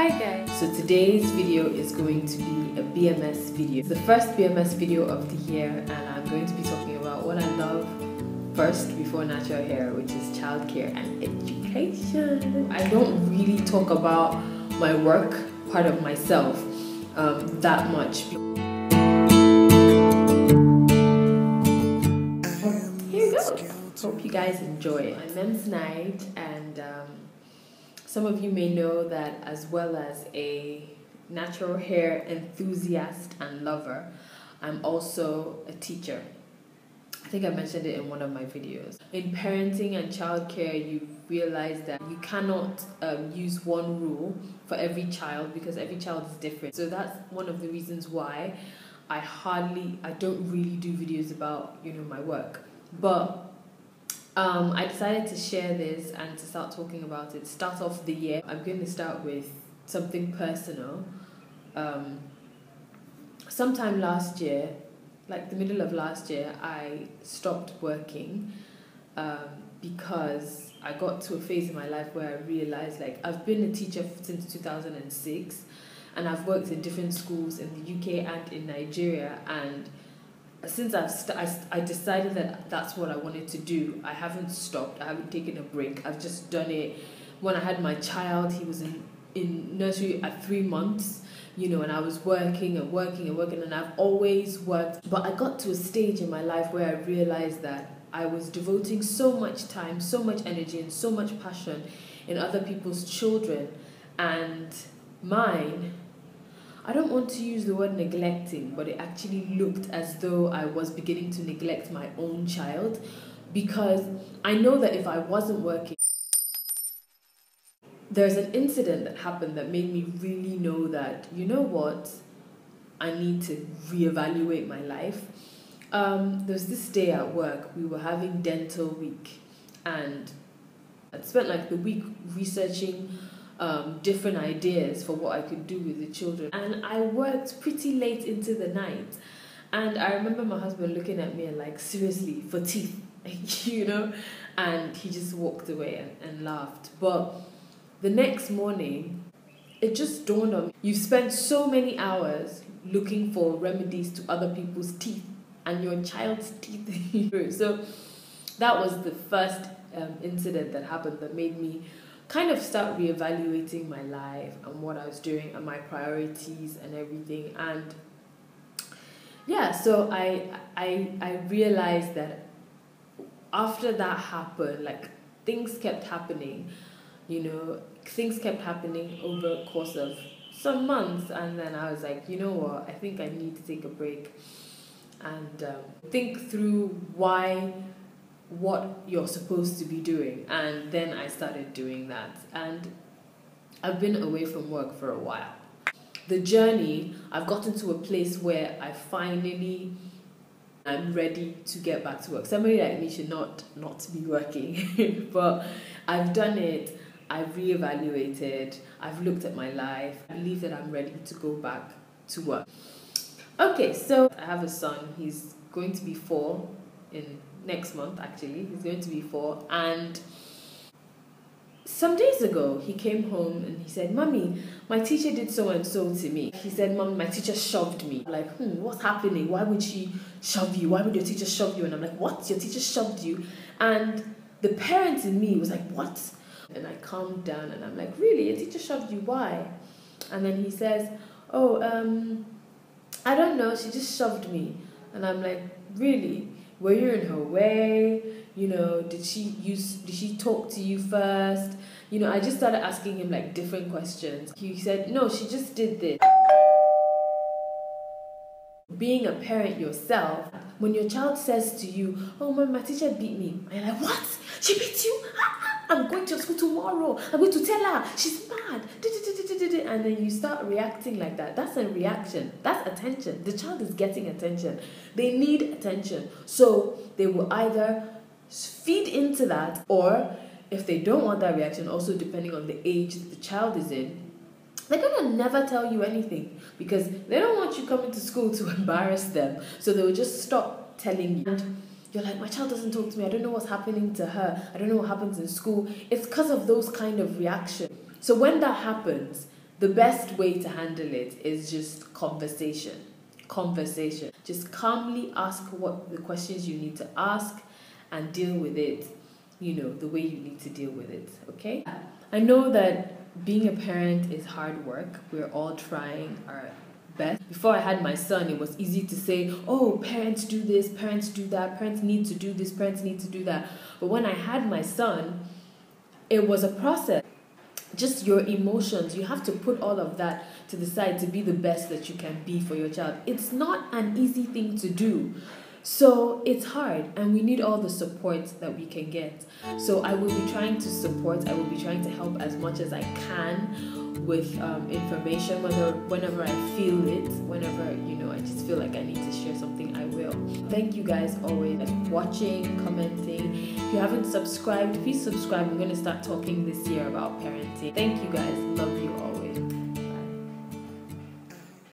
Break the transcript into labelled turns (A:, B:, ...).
A: Hi guys! So today's video is going to be a BMS video. It's the first BMS video of the year, and I'm going to be talking about what I love first before natural hair, which is childcare and education. I don't really talk about my work part of myself that much. Here you go. Hope you guys enjoy it. My men's night, and some of you may know that as well as a natural hair enthusiast and lover, I'm also a teacher. I think I mentioned it in one of my videos. In parenting and childcare, you realize that you cannot use one rule for every child because every child is different. So that's one of the reasons why I don't really do videos about, my work. But I decided to share this and to start talking about it. Start off the year. I'm going to start with something personal. Sometime last year, like the middle of last year, I stopped working because I got to a phase in my life where I realized, I've been a teacher since 2006, and I've worked in different schools in the UK and in Nigeria, and since I decided that that's what I wanted to do, I haven't stopped. I haven't taken a break. I've just done it. When I had my child, he was in nursery at 3 months, and I was working, and I've always worked. But I got to a stage in my life where I realized that I was devoting so much time, so much energy, and so much passion in other people's children, and mine. I don't want to use the word neglecting, but it actually looked as though I was beginning to neglect my own child, because I know that if I wasn't working, there's an incident that happened that made me really know that, I need to reevaluate my life. There was this day at work, we were having dental week, and I spent the week researching different ideas for what I could do with the children, and I worked pretty late into the night, and I remember my husband looking at me and seriously, for teeth, and he just walked away and laughed. But the next morning, it just dawned on me, you've spent so many hours looking for remedies to other people's teeth and your child's teeth. So that was the first incident that happened that made me kind of start reevaluating my life and what I was doing and my priorities and everything. And yeah, so I realized that after that happened, things kept happening, things kept happening over the course of some months, and then I was like, what, I think I need to take a break and think through what you're supposed to be doing. And then I started doing that, and I've been away from work for a while. The journey, I've gotten to a place where I'm ready to get back to work. Somebody like me should not be working, but I've done it. I've reevaluated. I've looked at my life. I believe that I'm ready to go back to work. Okay, so I have a son. He's going to be 4 in next month. Actually, he's going to be 4, and some days ago he came home and he said, "Mommy, my teacher did so and so to me." He said, "Mom, my teacher shoved me." I'm like, what's happening? Why would she shove you? Why would your teacher shove you? And I'm like, what? Your teacher shoved you? And the parent in me was like, what? And I calmed down and I'm like, really? Your teacher shoved you? Why? And then he says, I don't know, she just shoved me. And I'm like, really? Were you in her way? Did she talk to you first? I just started asking him different questions. He said, no, she just did this. Being a parent yourself, when your child says to you, oh, my teacher beat me, and you're like, what? She beat you? I'm going to school tomorrow. I'm going to tell her she's mad. And then you start reacting like that. That's a reaction. That's attention. The child is getting attention. They need attention. So they will either feed into that, or if they don't want that reaction, also depending on the age that the child is in, they're going to never tell you anything because they don't want you coming to school to embarrass them. So they will just stop telling you. And you're like, my child doesn't talk to me. I don't know what's happening to her. I don't know what happens in school. It's because of those kind of reactions. So when that happens, the best way to handle it is just conversation. Just calmly ask what the questions you need to ask and deal with it, the way you need to deal with it, okay? I know that being a parent is hard work. We're all trying our best. Before I had my son, it was easy to say, oh, parents do this, parents do that, parents need to do this, parents need to do that. But when I had my son, it was a process. Just your emotions, you have to put all of that to the side to be the best that you can be for your child. It's not an easy thing to do. So it's hard, and we need all the support that we can get. So I will be trying to support, I will be trying to help as much as I can with information, whenever I feel it, whenever, I just feel like I need to share something, I will. Thank you guys always for watching, commenting. If you haven't subscribed, please subscribe. I'm going to start talking this year about parenting. Thank you guys. Love you.